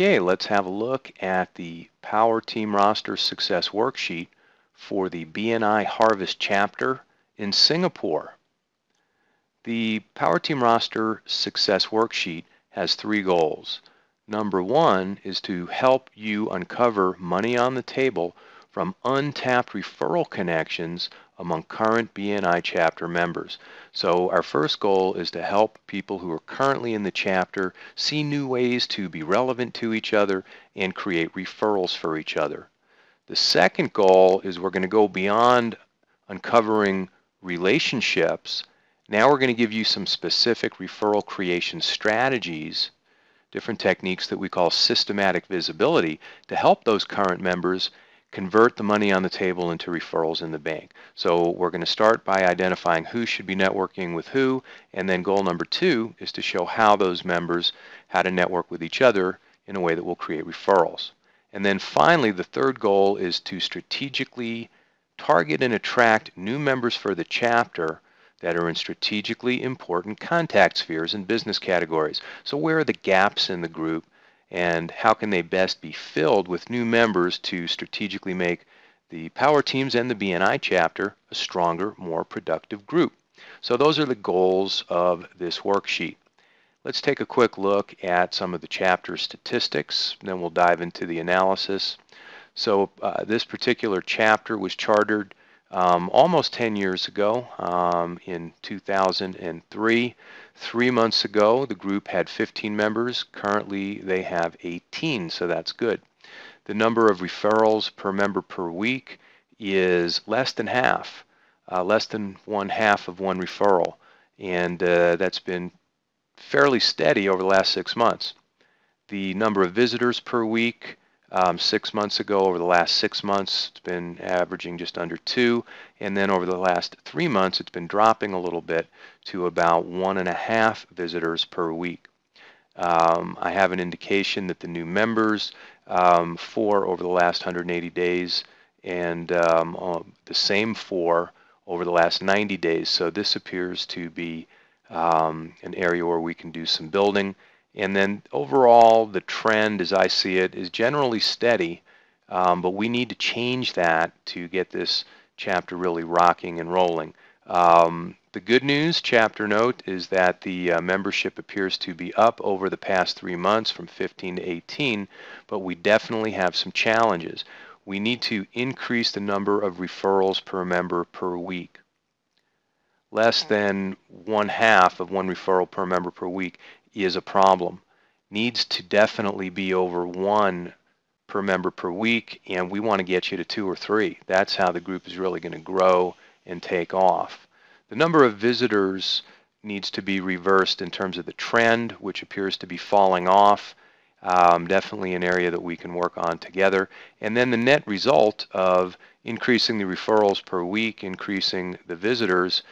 Okay, let's have a look at the Power Team Roster Success Worksheet for the BNI Harvest chapter in Singapore. The Power Team Roster Success Worksheet has 3 goals. Number 1 is to help you uncover money on the table from untapped referral connections among current BNI chapter members. So our first goal is to help people who are currently in the chapter see new ways to be relevant to each other and create referrals for each other. The second goal is we're going to go beyond uncovering relationships. Now we're going to give you some specific referral creation strategies, different techniques that we call systematic visibility, to help those current members convert the money on the table into referrals in the bank. So we're going to start by identifying who should be networking with who, and then goal number 2 is to show how those members, how to network with each other in a way that will create referrals. And then finally, the third goal is to strategically target and attract new members for the chapter that are in strategically important contact spheres and business categories. So where are the gaps in the group, and how can they best be filled with new members to strategically make the Power Teams and the BNI chapter a stronger, more productive group? So those are the goals of this worksheet. Let's take a quick look at some of the chapter statistics, then we'll dive into the analysis. So this particular chapter was chartered almost 10 years ago, in 2003. 3 months ago, the group had 15 members. Currently, they have 18, so that's good. The number of referrals per member per week is less than half, less than 1/2 of one referral, and that's been fairly steady over the last 6 months. The number of visitors per week, 6 months ago, over the last 6 months, it's been averaging just under 2, and then over the last 3 months, it's been dropping a little bit to about 1.5 visitors per week. I have an indication that the new members, 4 over the last 180 days, and the same 4 over the last 90 days. So this appears to be an area where we can do some building. And then overall, the trend, as I see it, is generally steady, but we need to change that to get this chapter really rocking and rolling. The good news, chapter note, is that the membership appears to be up over the past 3 months from 15 to 18, but we definitely have some challenges. We need to increase the number of referrals per member per week. Less than 1/2 of one referral per member per week is a problem. Needs to definitely be over 1 per member per week, and we want to get you to 2 or 3. That's how the group is really going to grow and take off. The number of visitors needs to be reversed in terms of the trend, which appears to be falling off. Definitely an area that we can work on together. And then the net result of increasing the referrals per week, increasing the visitors,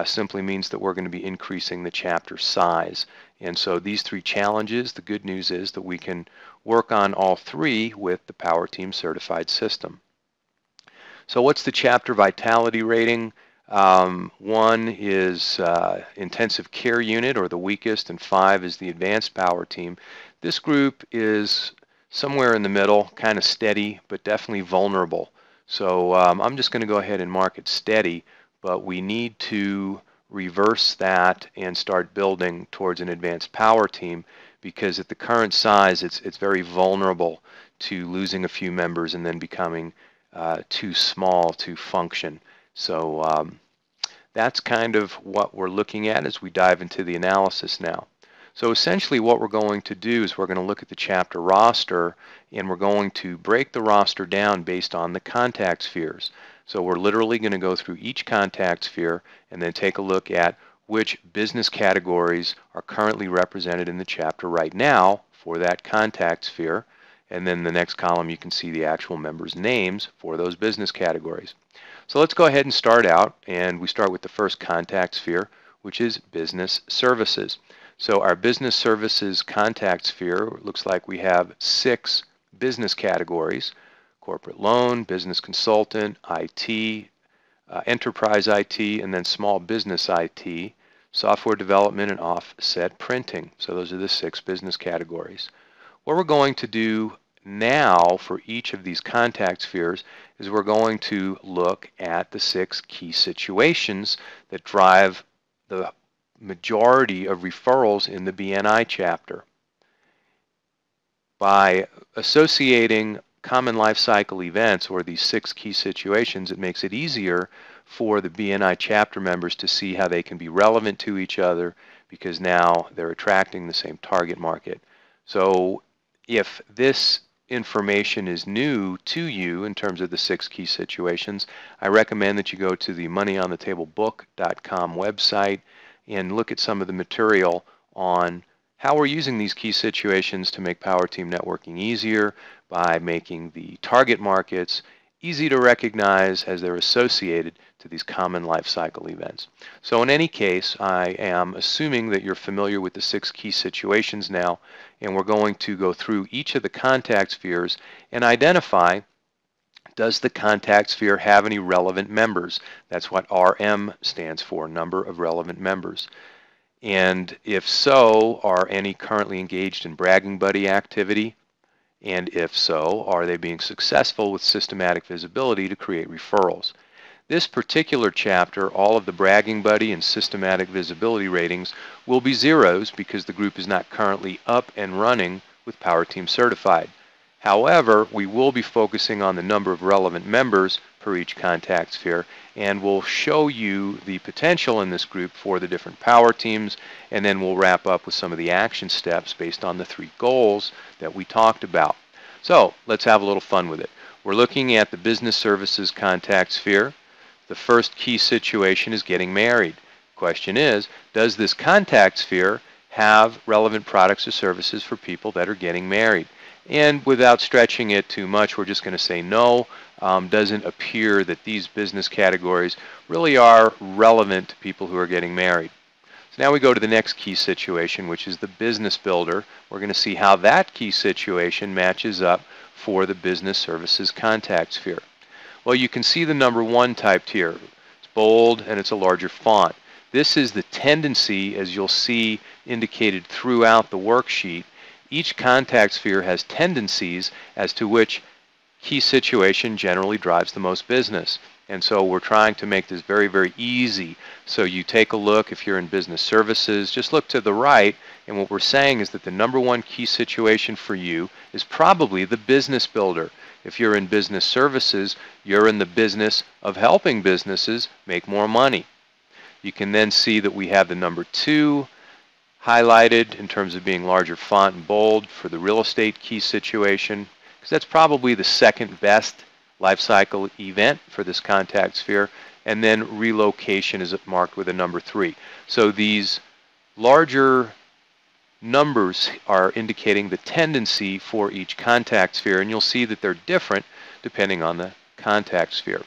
simply means that we're going to be increasing the chapter size. And so these 3 challenges, the good news is that we can work on all 3 with the Power Team certified system. So what's the chapter vitality rating? 1 is intensive care unit, or the weakest, and 5 is the advanced Power Team. This group is somewhere in the middle, kind of steady, but definitely vulnerable. So I'm just going to go ahead and mark it steady, but we need to reverse that and start building towards an advanced Power Team, because at the current size, it's very vulnerable to losing a few members and then becoming too small to function. So that's kind of what we're looking at as we dive into the analysis now. So essentially what we're going to do is we're going to look at the chapter roster, and we're going to break the roster down based on the contact spheres. So we're literally going to go through each contact sphere and then take a look at which business categories are currently represented in the chapter right now for that contact sphere. And then the next column, you can see the actual members' names for those business categories. So let's go ahead and start out, and we start with the first contact sphere, which is business services. So our business services contact sphere looks like we have 6 business categories: corporate loan, business consultant, IT, enterprise IT, and then small business IT, software development, and offset printing. So those are the 6 business categories. What we're going to do now for each of these contact spheres is we're going to look at the 6 key situations that drive the majority of referrals in the BNI chapter. By associating common life cycle events, or these 6 key situations, it makes it easier for the BNI chapter members to see how they can be relevant to each other, because now they're attracting the same target market. So if this information is new to you in terms of the 6 key situations, I recommend that you go to the moneyonthetablebook.com website and look at some of the material on how we're using these key situations to make Power Team networking easier by making the target markets easy to recognize as they're associated to these common life cycle events. So in any case, I am assuming that you're familiar with the 6 key situations now, and we're going to go through each of the contact spheres and identify, does the contact sphere have any relevant members? That's what RM stands for, number of relevant members. And if so, are any currently engaged in bragging buddy activity? And if so, are they being successful with systematic visibility to create referrals? This particular chapter, all of the bragging buddy and systematic visibility ratings will be zeros because the group is not currently up and running with Power Team Certified. However, we will be focusing on the number of relevant members per each contact sphere, and we'll show you the potential in this group for the different power teams, and then we'll wrap up with some of the action steps based on the 3 goals that we talked about. So let's have a little fun with it. We're looking at the business services contact sphere. The first key situation is getting married. Question is, does this contact sphere have relevant products or services for people that are getting married? And without stretching it too much, we're just going to say no. Doesn't appear that these business categories really are relevant to people who are getting married. So now we go to the next key situation, which is the business builder. We're going to see how that key situation matches up for the business services contact sphere. Well, you can see the number 1 typed here. It's bold and it's a larger font. This is the tendency, as you'll see indicated throughout the worksheet. Each contact sphere has tendencies as to which key situation generally drives the most business. And so we're trying to make this very, very easy. So you take a look, if you're in business services, just look to the right, and what we're saying is that the number 1 key situation for you is probably the business builder. If you're in business services, you're in the business of helping businesses make more money. You can then see that we have the number 2 highlighted in terms of being larger font and bold for the real estate key situation, because that's probably the second best life cycle event for this contact sphere. And then relocation is marked with a number 3. So these larger numbers are indicating the tendency for each contact sphere, and you'll see that they're different depending on the contact sphere.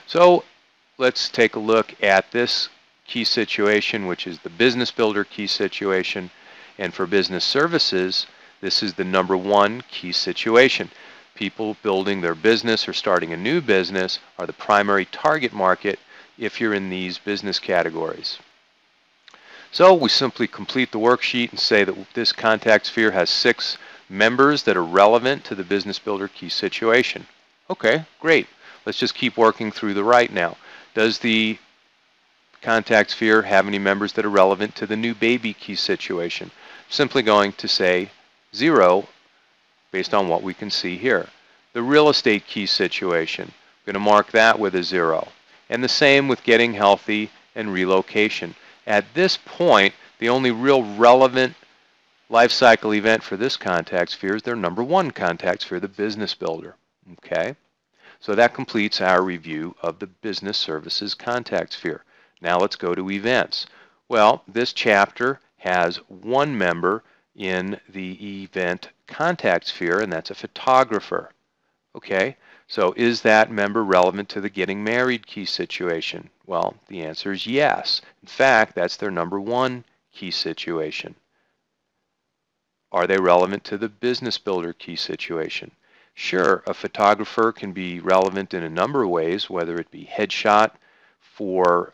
So let's take a look at this key situation, which is the business builder key situation. And for business services, this is the number 1 key situation. People building their business or starting a new business are the primary target market if you're in these business categories. So we simply complete the worksheet and say that this contact sphere has 6 members that are relevant to the business builder key situation. Okay, great. Let's just keep working through the right now. Does the contact sphere have any members that are relevant to the new baby key situation? Simply going to say 0 based on what we can see here. The real estate key situation, I'm going to mark that with a 0. And the same with getting healthy and relocation. At this point, the only real relevant life cycle event for this contact sphere is their number 1 contact sphere, the business builder. Okay? So that completes our review of the business services contact sphere. Now let's go to events. Well, this chapter has 1 member in the event contact sphere, and that's a photographer. Okay, so is that member relevant to the getting married key situation? Well, the answer is yes. In fact, that's their number 1 key situation. Are they relevant to the business builder key situation? Sure, a photographer can be relevant in a number of ways, whether it be headshot for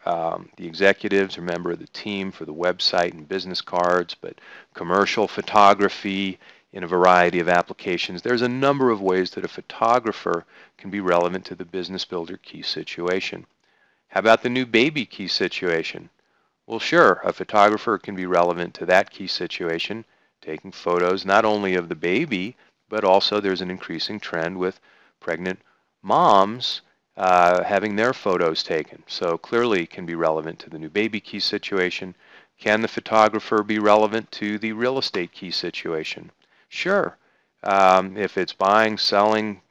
the executives or member of the team for the website and business cards, but commercial photography, in a variety of applications. There's a number of ways that a photographer can be relevant to the Business Builder key situation. How about the new baby key situation? Well, sure, a photographer can be relevant to that key situation, taking photos not only of the baby, but also there's an increasing trend with pregnant moms having their photos taken. So clearly can be relevant to the new baby key situation. Can the photographer be relevant to the real estate key situation? Sure. If it's buying, selling,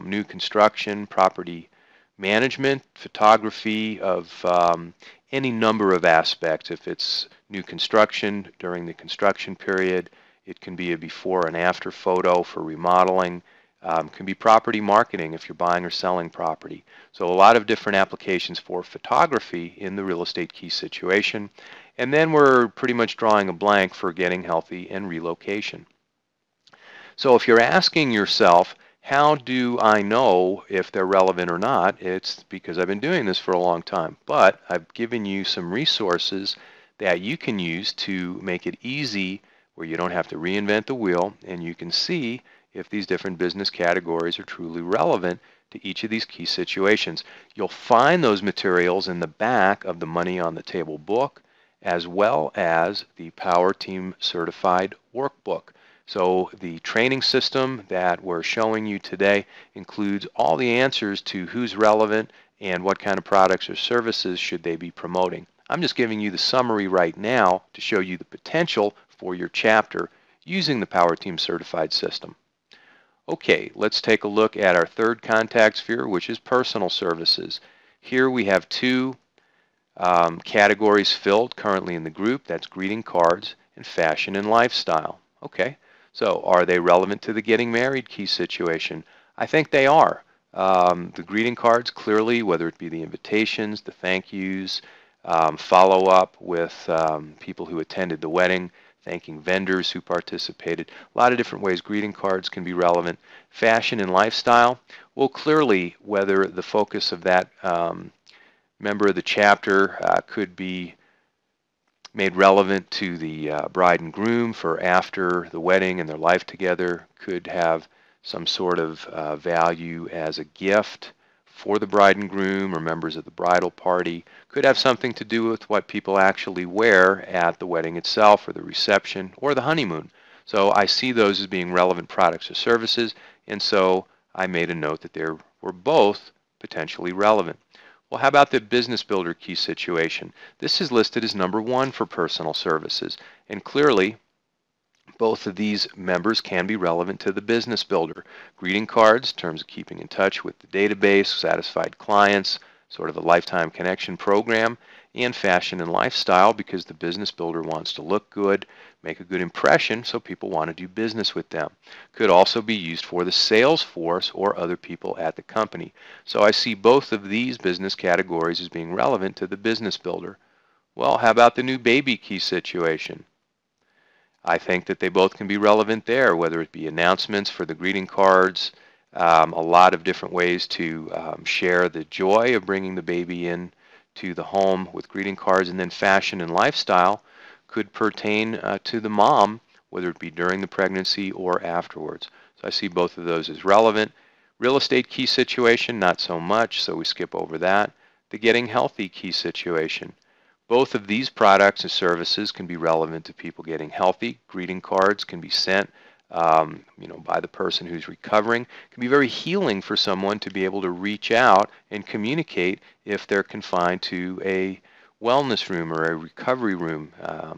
new construction, property management, photography of any number of aspects. If it's new construction during the construction period, it can be a before and after photo for remodeling. Can be property marketing if you're buying or selling property. So a lot of different applications for photography in the real estate key situation. And then we're pretty much drawing a blank for getting healthy and relocation. So if you're asking yourself, how do I know if they're relevant or not? It's because I've been doing this for a long time. But I've given you some resources that you can use to make it easy where you don't have to reinvent the wheel, and you can see if these different business categories are truly relevant to each of these key situations. You'll find those materials in the back of the Money on the Table book, as well as the Power Team Certified Workbook. So the training system that we're showing you today includes all the answers to who's relevant and what kind of products or services should they be promoting. I'm just giving you the summary right now to show you the potential for your chapter using the Power Team Certified system. Okay, let's take a look at our third contact sphere, which is personal services. Here we have two categories filled currently in the group. That's greeting cards and fashion and lifestyle. Okay. So are they relevant to the getting married key situation? I think they are. The greeting cards, clearly, whether it be the invitations, the thank yous, follow up with people who attended the wedding, thanking vendors who participated. A lot of different ways greeting cards can be relevant. Fashion and lifestyle, well, clearly, whether the focus of that member of the chapter could be made relevant to the bride and groom for after the wedding and their life together, could have some sort of value as a gift for the bride and groom or members of the bridal party, could have something to do with what people actually wear at the wedding itself or the reception or the honeymoon. So I see those as being relevant products or services, and so I made a note that they were both potentially relevant. Well, how about the Business Builder key situation? This is listed as number 1 for personal services, and clearly both of these members can be relevant to the Business Builder. Greeting cards, in terms of keeping in touch with the database, satisfied clients, sort of a lifetime connection program, and fashion and lifestyle because the Business Builder wants to look good, make a good impression, so people want to do business with them. Could also be used for the sales force or other people at the company. So I see both of these business categories as being relevant to the Business Builder. Well, how about the new baby key situation? I think that they both can be relevant there, whether it be announcements for the greeting cards, a lot of different ways to share the joy of bringing the baby in to the home with greeting cards, and then fashion and lifestyle could pertain to the mom, whether it be during the pregnancy or afterwards. So I see both of those as relevant. Real estate key situation, not so much, so we skip over that. The getting healthy key situation. Both of these products and services can be relevant to people getting healthy. Greeting cards can be sent by the person who's recovering. It can be very healing for someone to be able to reach out and communicate if they're confined to a wellness room or a recovery room.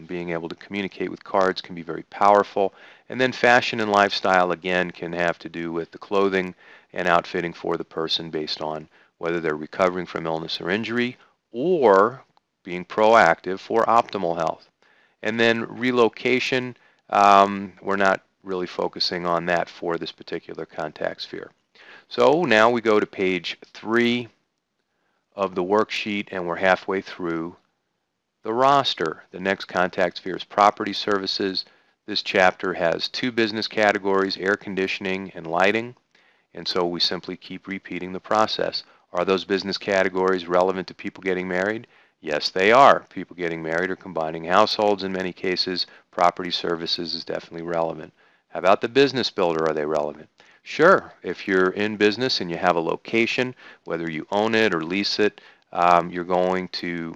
Being able to communicate with cards can be very powerful. And then fashion and lifestyle, again, can have to do with the clothing and outfitting for the person based on whether they're recovering from illness or injury or being proactive for optimal health. And then relocation, we're not really focusing on that for this particular contact sphere. So now we go to page 3 of the worksheet, and we're halfway through the roster. The next contact sphere is property services. This chapter has 2 business categories, air conditioning and lighting, and so we simply keep repeating the process. Are those business categories relevant to people getting married? Yes, they are. People getting married or combining households in many cases. Property services is definitely relevant. How about the business builder? Are they relevant? Sure, if you're in business and you have a location, whether you own it or lease it, you're going to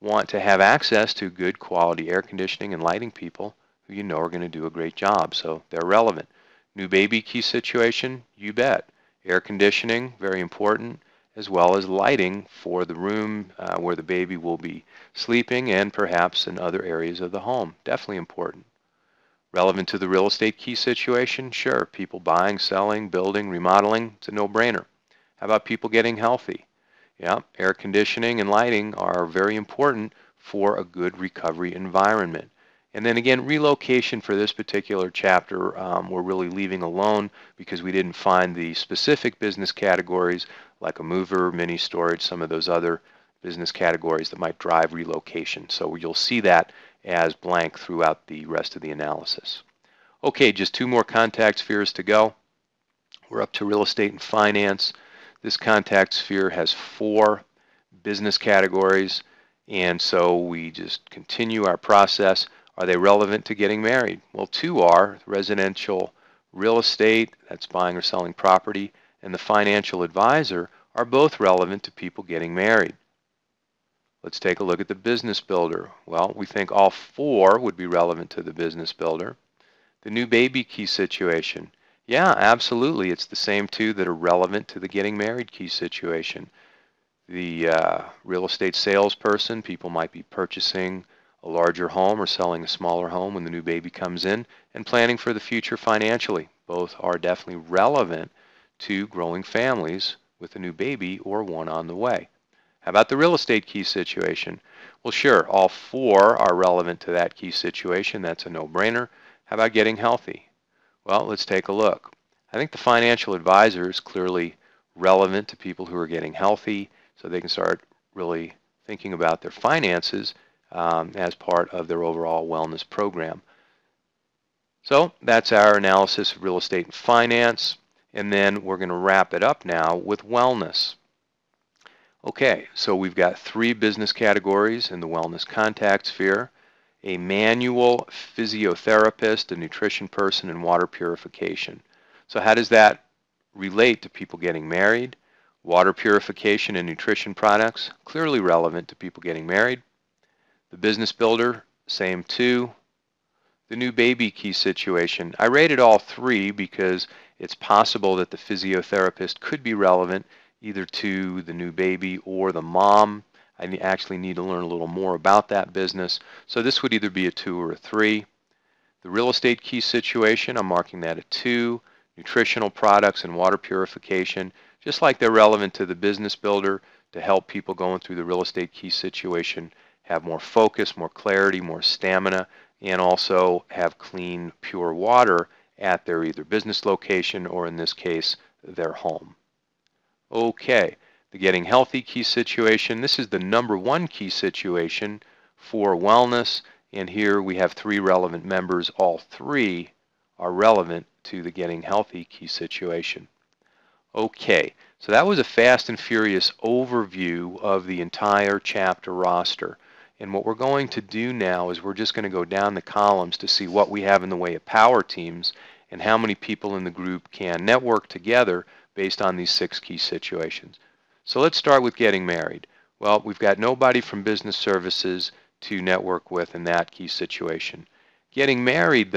want to have access to good quality air conditioning and lighting people who you know are going to do a great job, so they're relevant. New baby key situation, you bet. Air conditioning, very important, as well as lighting for the room where the baby will be sleeping and perhaps in other areas of the home. Definitely important. Relevant to the real estate key situation? Sure. People buying, selling, building, remodeling, it's a no-brainer. How about people getting healthy? Yeah, air conditioning and lighting are very important for a good recovery environment. And then again, relocation for this particular chapter, we're really leaving alone because we didn't find the specific business categories like a mover, mini storage, some of those other business categories that might drive relocation. So you'll see that as blank throughout the rest of the analysis. Okay, just two more contact spheres to go. We're up to real estate and finance. This contact sphere has 4 business categories, and so we just continue our process. Are they relevant to getting married? Well, 2 are. Residential real estate, that's buying or selling property, and the financial advisor are both relevant to people getting married. Let's take a look at the business builder. Well, we think all 4 would be relevant to the business builder. The new baby key situation. Yeah, absolutely. It's the same 2 that are relevant to the getting married key situation. The real estate salesperson, people might be purchasing a larger home or selling a smaller home when the new baby comes in, and planning for the future financially. Both are definitely relevant to growing families with a new baby or one on the way. How about the real estate key situation? Well, sure, all 4 are relevant to that key situation. That's a no-brainer. How about getting healthy? Well, let's take a look. I think the financial advisor is clearly relevant to people who are getting healthy, so they can start really thinking about their finances as part of their overall wellness program. So that's our analysis of real estate and finance, and then we're going to wrap it up now with wellness. Okay, so we've got 3 business categories in the wellness contact sphere: a manual physiotherapist, a nutrition person, and water purification. So how does that relate to people getting married? Water purification and nutrition products, clearly relevant to people getting married. The business builder, same 2. The new baby key situation, I rated all 3 because it's possible that the physiotherapist could be relevant either to the new baby or the mom. I actually need to learn a little more about that business. So this would either be a 2 or a 3. The real estate key situation, I'm marking that a 2. Nutritional products and water purification, just like they're relevant to the business builder to help people going through the real estate key situation have more focus, more clarity, more stamina, and also have clean, pure water at their either business location or, in this case, their home. Okay, the getting healthy key situation. This is the #1 key situation for wellness, and here we have 3 relevant members. All 3 are relevant to the getting healthy key situation. Okay, so that was a fast and furious overview of the entire chapter roster. And what we're going to do now is we're just going to go down the columns to see what we have in the way of power teams and how many people in the group can network together based on these 6 key situations. So let's start with getting married. Well, we've got nobody from business services to network with in that key situation. Getting married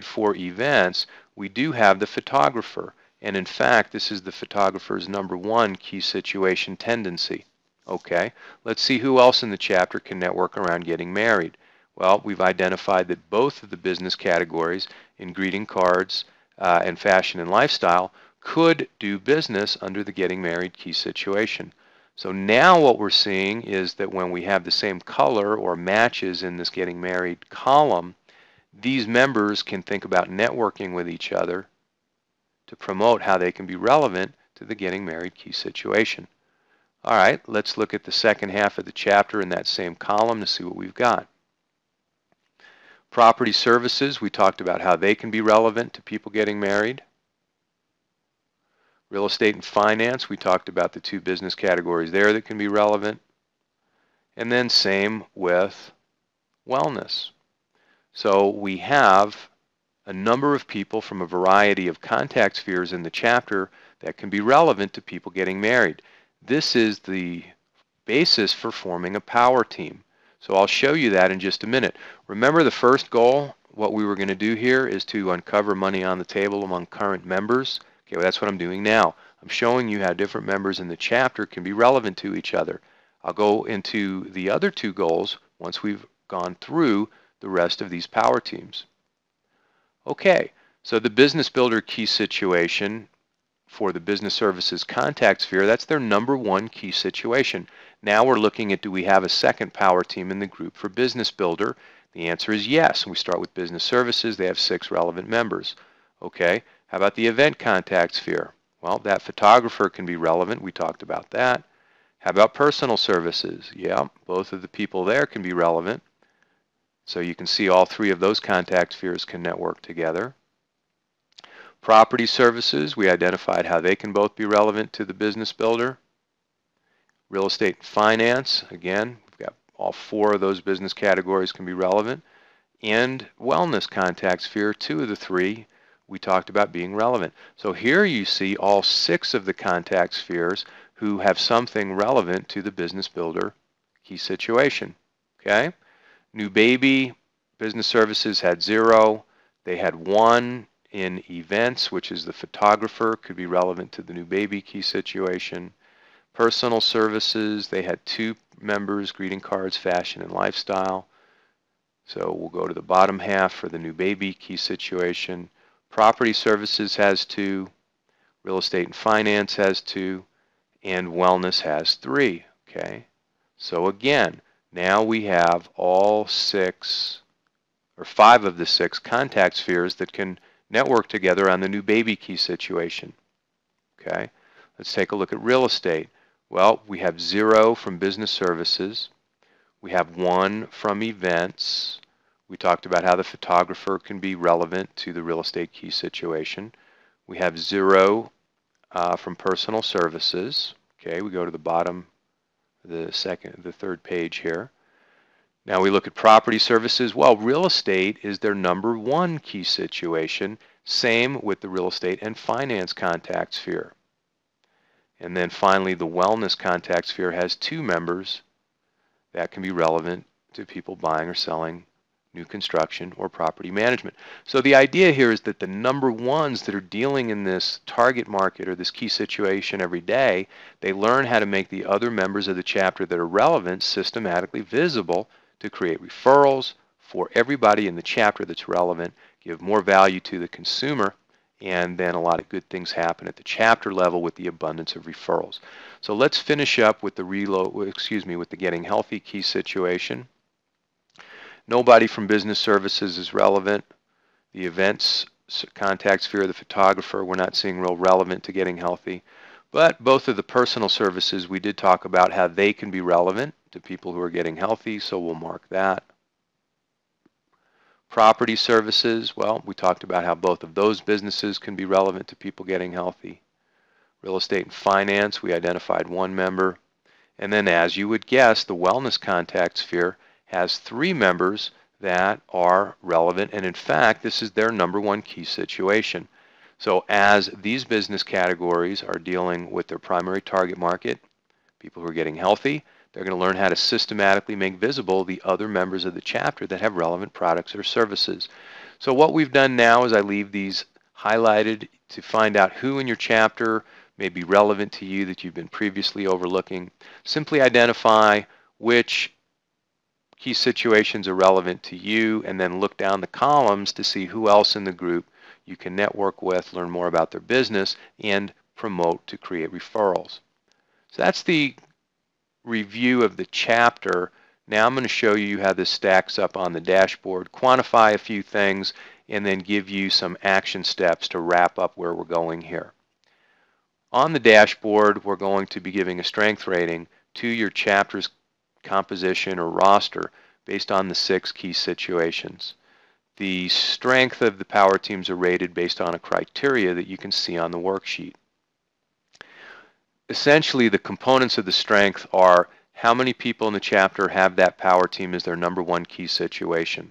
for events, we do have the photographer. And in fact, this is the photographer's #1 key situation tendency. Okay, let's see who else in the chapter can network around getting married. Well, we've identified that both of the business categories in greeting cards and fashion and lifestyle could do business under the getting married key situation. So now what we're seeing is that when we have the same color or matches in this getting married column, these members can think about networking with each other to promote how they can be relevant to the getting married key situation. All right, let's look at the second half of the chapter in that same column to see what we've got. Property services, we talked about how they can be relevant to people getting married. Real estate and finance, we talked about the 2 business categories there that can be relevant. And then same with wellness. So we have a number of people from a variety of contact spheres in the chapter that can be relevant to people getting married. This is the basis for forming a power team. So I'll show you that in just a minute. Remember the first goal, what we were going to do here is to uncover money on the table among current members. Okay, well, that's what I'm doing now. I'm showing you how different members in the chapter can be relevant to each other. I'll go into the other two goals once we've gone through the rest of these power teams. Okay, so the business builder key situation for the business services contact sphere, that's their number one key situation. Now we're looking at, do we have a second power team in the group for business builder? The answer is yes. We start with business services. They have 6 relevant members. Okay, how about the event contact sphere? Well, that photographer can be relevant. We talked about that. How about personal services? Yeah, both of the people there can be relevant. So you can see all 3 of those contact spheres can network together. Property services, we identified how they can both be relevant to the business builder. Real estate and finance, again, we've got all 4 of those business categories can be relevant. And wellness contact sphere, 2 of the 3 we talked about being relevant. So here you see all 6 of the contact spheres who have something relevant to the business builder key situation. Okay? New baby, business services had 0. They had 1 in events, which is the photographer, could be relevant to the new baby key situation. Personal services, they had 2 members, greeting cards, fashion, and lifestyle. So we'll go to the bottom half for the new baby key situation. Property services has 2, real estate and finance has 2, and wellness has 3. Okay, so again, now we have all 6 or 5 of the 6 contact spheres that can network together on the new baby key situation. Okay, let's take a look at real estate. Well, we have 0 from business services. We have 1 from events. We talked about how the photographer can be relevant to the real estate key situation. We have 0 from personal services. Okay, we go to the bottom, the 3rd page here. Now we look at property services. Well, real estate is their number 1 key situation. Same with the real estate and finance contact sphere. And then finally, the wellness contact sphere has 2 members that can be relevant to people buying or selling new construction or property management. So the idea here is that the number 1s that are dealing in this target market or this key situation every day, they learn how to make the other members of the chapter that are relevant systematically visible to create referrals for everybody in the chapter that's relevant, give more value to the consumer, and then a lot of good things happen at the chapter level with the abundance of referrals. So let's finish up with the getting healthy key situation. Nobody from business services is relevant. The events contact sphere, the photographer, we're not seeing real relevant to getting healthy. But both of the personal services, we did talk about how they can be relevant to people who are getting healthy, so we'll mark that. Property services, well, we talked about how both of those businesses can be relevant to people getting healthy. Real estate and finance, we identified 1 member. And then, as you would guess, the wellness contact sphere has 3 members that are relevant, and in fact, this is their number 1 key situation. So as these business categories are dealing with their primary target market, people who are getting healthy, they're going to learn how to systematically make visible the other members of the chapter that have relevant products or services. So what we've done now is I leave these highlighted to find out who in your chapter may be relevant to you that you've been previously overlooking. Simply identify which key situations are relevant to you, and then look down the columns to see who else in the group you can network with, learn more about their business, and promote to create referrals. So that's the review of the chapter. Now I'm going to show you how this stacks up on the dashboard, quantify a few things, and then give you some action steps to wrap up where we're going here. On the dashboard, we're going to be giving a strength rating to your chapter's composition or roster based on the 6 key situations. The strength of the power teams are rated based on a criteria that you can see on the worksheet. Essentially, the components of the strength are how many people in the chapter have that power team as their number 1 key situation.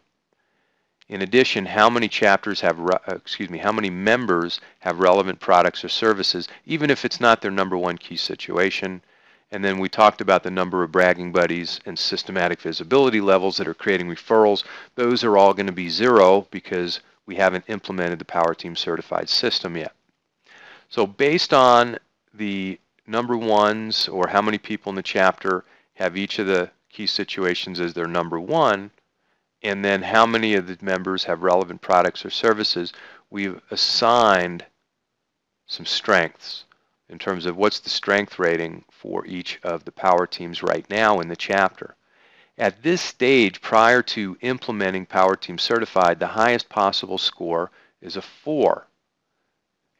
In addition, how many chapters have, how many members have relevant products or services, even if it's not their number one key situation. And then we talked about the number of bragging buddies and systematic visibility levels that are creating referrals. Those are all going to be 0 because we haven't implemented the Power Team certified system yet. So based on the number ones, or how many people in the chapter have each of the key situations as their number one, and then how many of the members have relevant products or services, we've assigned some strengths in terms of what's the strength rating for each of the power teams right now in the chapter. At this stage, prior to implementing Power Team Certified, the highest possible score is a 4.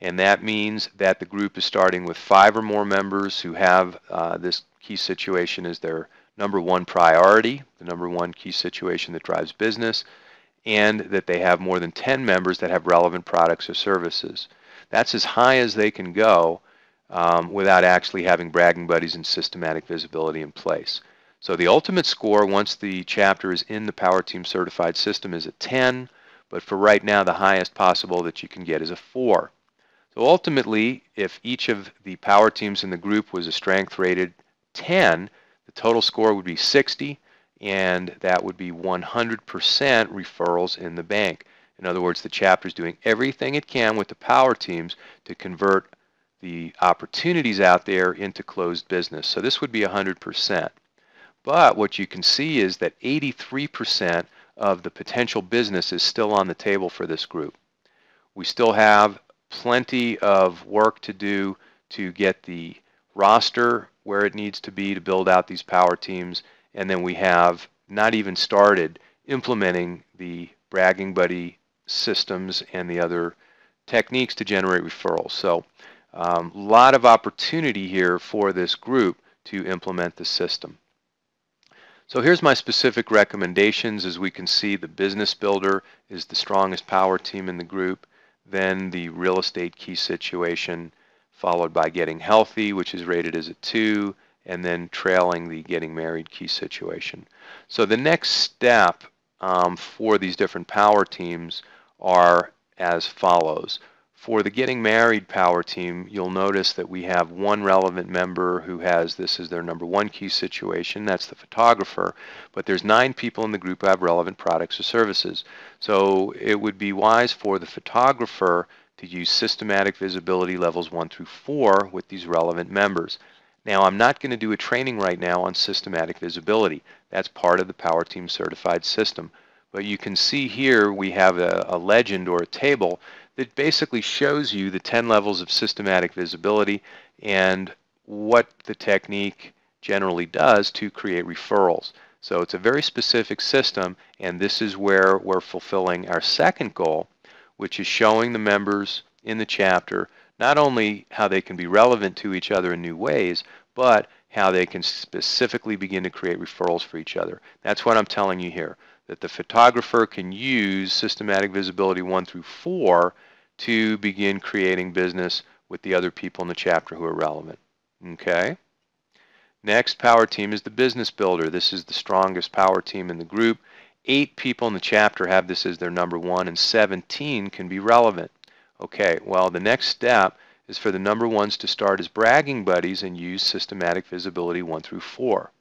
And that means that the group is starting with 5 or more members who have this key situation as their number one priority, the number one key situation that drives business, and that they have more than 10 members that have relevant products or services. That's as high as they can go without actually having bragging buddies and systematic visibility in place. So the ultimate score, once the chapter is in the Power Team certified system, is a 10, but for right now, the highest possible that you can get is a 4. So ultimately, if each of the power teams in the group was a strength rated 10, the total score would be 60, and that would be 100% referrals in the bank. In other words, the chapter is doing everything it can with the power teams to convert the opportunities out there into closed business. So this would be 100%. But what you can see is that 83% of the potential business is still on the table for this group. We still have plenty of work to do to get the roster where it needs to be to build out these power teams, and then we have not even started implementing the bragging buddy systems and the other techniques to generate referrals. So a lot of opportunity here for this group to implement the system. So here's my specific recommendations. As we can see, the Business Builder is the strongest power team in the group, then the Real Estate Key Situation, followed by Getting Healthy, which is rated as a 2, and then trailing the Getting Married Key Situation. So the next step for these different power teams are as follows. For the Getting Married power team, you'll notice that we have one relevant member who has this as their number one key situation. That's the photographer. But there's 9 people in the group who have relevant products or services. So it would be wise for the photographer to use systematic visibility levels 1 through 4 with these relevant members. Now, I'm not going to do a training right now on systematic visibility. That's part of the Power Team certified system. But you can see here we have a legend or a table that basically shows you the 10 levels of systematic visibility and what the technique generally does to create referrals. So it's a very specific system, and this is where we're fulfilling our second goal, which is showing the members in the chapter not only how they can be relevant to each other in new ways, but how they can specifically begin to create referrals for each other. That's what I'm telling you here, that the photographer can use systematic visibility 1 through 4 to begin creating business with the other people in the chapter who are relevant. Okay? Next power team is the Business Builder. This is the strongest power team in the group. 8 people in the chapter have this as their number one, and 17 can be relevant. Okay, well, the next step is for the number ones to start as bragging buddies and use systematic visibility 1 through 4.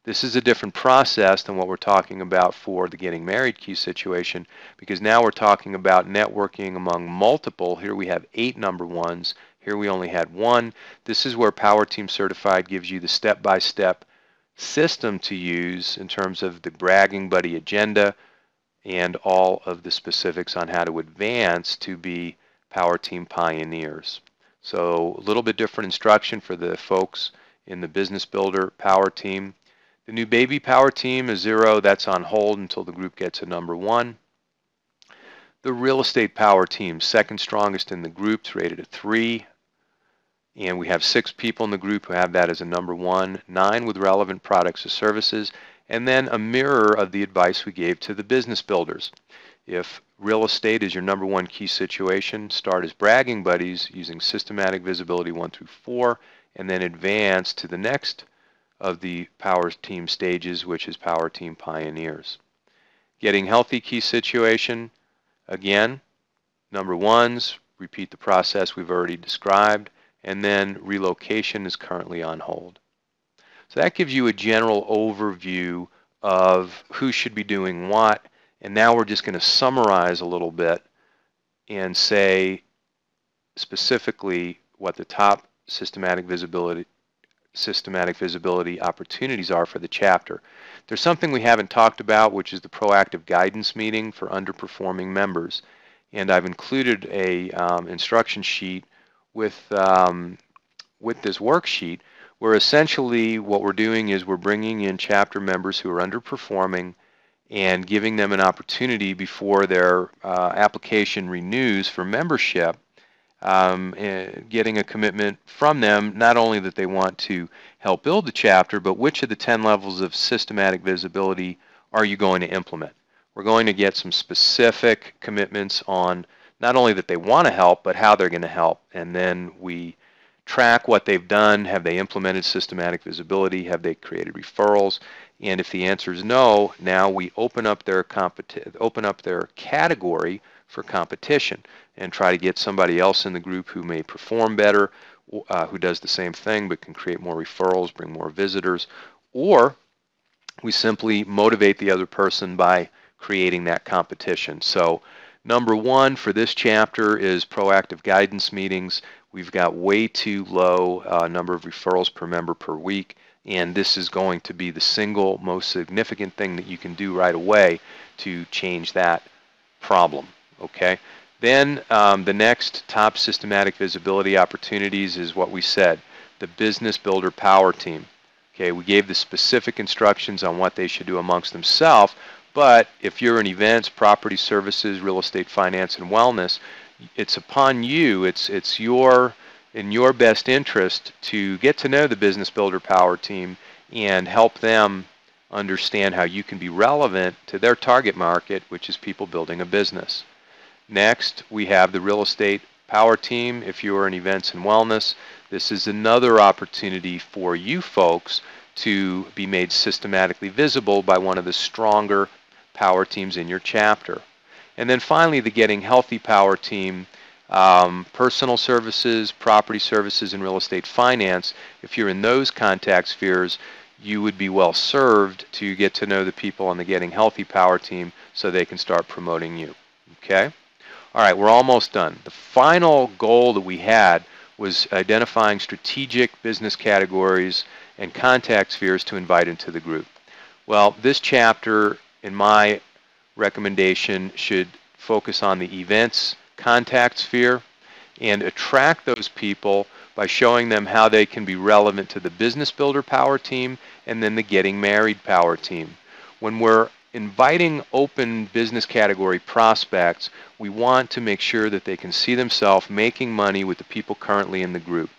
This is a different process than what we're talking about for the Getting Married Key Situation, because now we're talking about networking among multiple. Here we have 8 number ones. Here we only had 1. This is where Power Team Certified gives you the step-by-step system to use in terms of the bragging buddy agenda and all of the specifics on how to advance to be Power Team pioneers. So a little bit different instruction for the folks in the Business Builder Power Team. The New Baby Power Team is 0. That's on hold until the group gets a number 1. The Real Estate Power Team, second strongest in the group, is rated a 3. And we have 6 people in the group who have that as a number 1, 9 with relevant products or services, and then a mirror of the advice we gave to the business builders. If real estate is your number 1 key situation, start as bragging buddies using systematic visibility 1 through 4, and then advance to the next of the Power Team stages, which is Power Team Pioneers. Getting healthy key situation, again, number ones, repeat the process we've already described, and then relocation is currently on hold. So that gives you a general overview of who should be doing what, and now we're just going to summarize a little bit and say specifically what the top systematic visibility opportunities are for the chapter. There's something we haven't talked about, which is the proactive guidance meeting for underperforming members. And I've included a instruction sheet with this worksheet, where essentially what we're doing is we're bringing in chapter members who are underperforming and giving them an opportunity before their application renews for membership, getting a commitment from them, not only that they want to help build the chapter, but which of the 10 levels of systematic visibility are you going to implement. We're going to get some specific commitments on not only that they want to help, but how they're going to help. And then we track what they've done. Have they implemented systematic visibility? Have they created referrals? And if the answer is no, now we open up their category for competition and try to get somebody else in the group who may perform better, who does the same thing but can create more referrals, bring more visitors, or we simply motivate the other person by creating that competition. So number one for this chapter is proactive guidance meetings. We've got way too low number of referrals per member per week, and this is going to be the single most significant thing that you can do right away to change that problem. Okay. Then the next top systematic visibility opportunities is what we said, the Business Builder Power Team. Okay, we gave the specific instructions on what they should do amongst themselves, but if you're in events, property services, real estate finance, and wellness, it's upon you, it's in your best interest to get to know the Business Builder Power Team and help them understand how you can be relevant to their target market, which is people building a business. Next, we have the Real Estate Power Team. If you are in events and wellness, this is another opportunity for you folks to be made systematically visible by one of the stronger power teams in your chapter. And then finally, the Getting Healthy Power Team, personal services, property services, and real estate finance. If you're in those contact spheres, you would be well served to get to know the people on the Getting Healthy Power Team so they can start promoting you. Okay? All right, we're almost done. The final goal that we had was identifying strategic business categories and contact spheres to invite into the group. Well, this chapter, in my recommendation, should focus on the events contact sphere and attract those people by showing them how they can be relevant to the Business Builder Power Team and then the Getting Married Power Team. When we're inviting open business category prospects, we want to make sure that they can see themselves making money with the people currently in the group.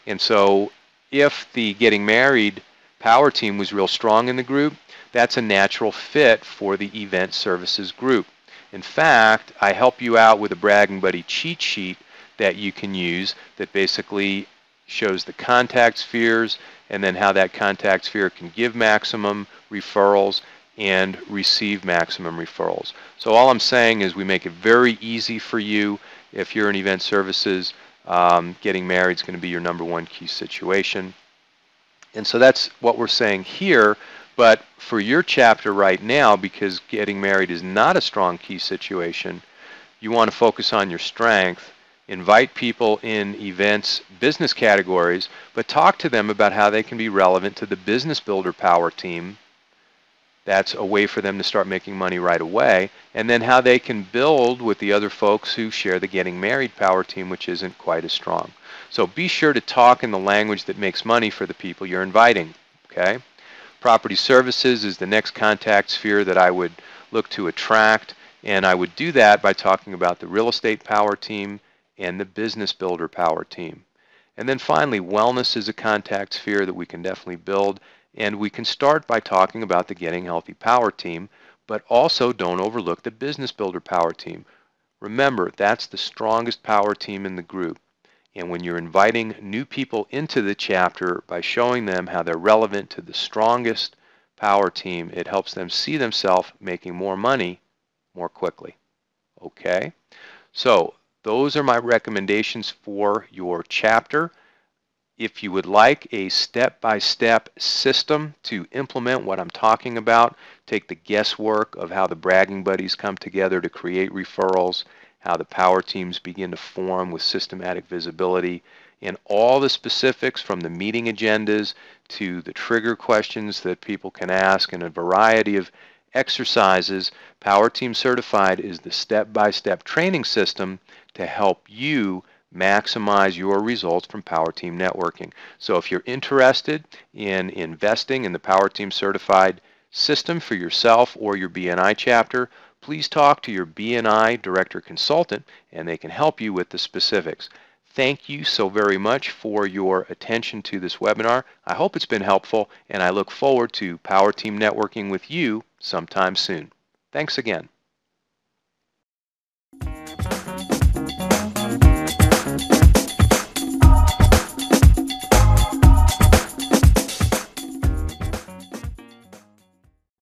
And so if the Getting Married Power Team was real strong in the group, that's a natural fit for the Event Services group. In fact, I help you out with a Bragging Buddy cheat sheet that you can use that basically shows the contact spheres and then how that contact sphere can give maximum referrals and receive maximum referrals. So all I'm saying is we make it very easy for you. If you're in event services, getting married is going to be your number one key situation. And so that's what we're saying here. But for your chapter right now, because getting married is not a strong key situation, you want to focus on your strength, invite people in events, business categories, but talk to them about how they can be relevant to the Business Builder Power Team. That's a way for them to start making money right away, and then how they can build with the other folks who share the Getting Married Power Team, which isn't quite as strong. So be sure to talk in the language that makes money for the people you're inviting, okay? Property services is the next contact sphere that I would look to attract, and I would do that by talking about the Real Estate Power Team and the Business Builder Power Team. And then finally, wellness is a contact sphere that we can definitely build. And we can start by talking about the Getting Healthy Power Team, but also don't overlook the Business Builder Power Team. Remember, that's the strongest power team in the group. And when you're inviting new people into the chapter by showing them how they're relevant to the strongest Power Team, it helps them see themselves making more money more quickly. Okay? So those are my recommendations for your chapter. If you would like a step-by-step system to implement what I'm talking about, take the guesswork of how the bragging buddies come together to create referrals, how the power teams begin to form with systematic visibility, and all the specifics from the meeting agendas to the trigger questions that people can ask and a variety of exercises, Power Team Certified is the step-by-step training system to help you maximize your results from Power Team networking. So if you're interested in investing in the Power Team Certified system for yourself or your BNI chapter, please talk to your BNI director consultant and they can help you with the specifics. Thank you so very much for your attention to this webinar. I hope it's been helpful and I look forward to Power Team networking with you sometime soon. Thanks again.